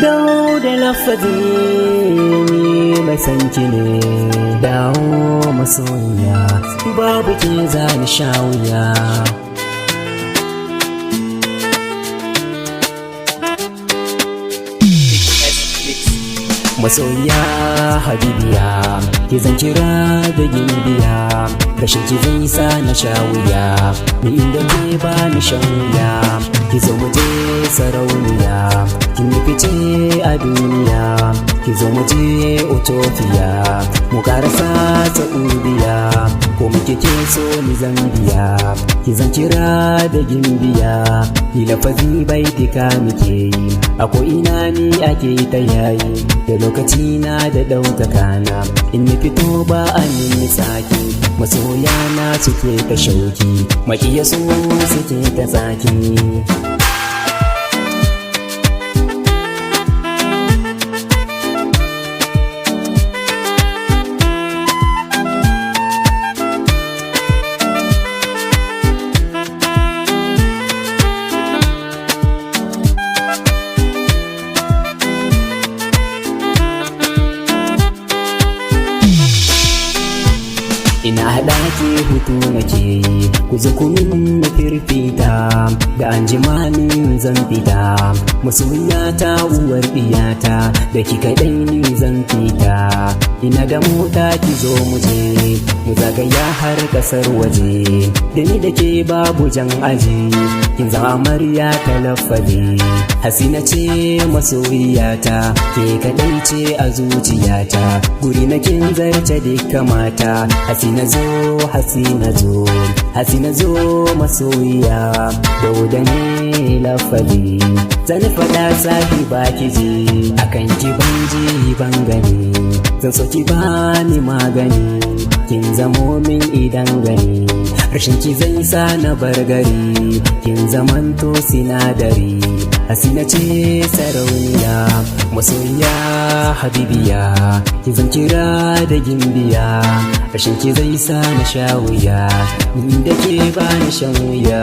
dawo da lafazi ni mai sanki ne, dawo masoyiya babu ke zani sha wuya. Masoyiya habibiya ki zan kira da gimbiya, rashin ki zai sa na sha wuya, ni inda ke ba ni shan wuya. Ki zo mu je sarauniya, kin yi fice a duniya, ki zo mu je Utopia, mu karasa Saudiya, ko muke ke so ni Zambiya. Ki zan kira da gimbiya, ki lafazi bai tika muke yi, a ko ina ni ake ta yayi, da lokaci na da ɗaukaka na, in ni fito ba a nemi tsaki. Masoya na suke ta shauki, maƙiya su suke ta tsaki. Ina ɗaki hutu nake yi, ku zo ku min na firfita, da an jima min zan fita. Masoyiyata uwar ɗiyata, da ki kaɗai ni zan fita. Ina da mota ki zo mu je, mu zagaya har ƙasar waje, da ni da ke babu jan aji, kin zama amarya ta lafazi. Hasina ce masoyiyata, ke kaɗai ce a zuciyata, guri na kin zarce dukka mata. Hasina zo, Hasina zo, Hasina zo masoyiya, da ne lafazi. Zan faɗa sahi ba ki ji, akan ki ban ji ban gani, zan so ki bani magani, kin zamo min idan gani, rashin ki zai sa na bar gari, kin zamanto sinadari. Hasina ce sarauniya, masoyiya habibiya, ki zan kira da gimbiya, rashin ki zai sa na sha wuya, ni da ke ba ni shan wuya.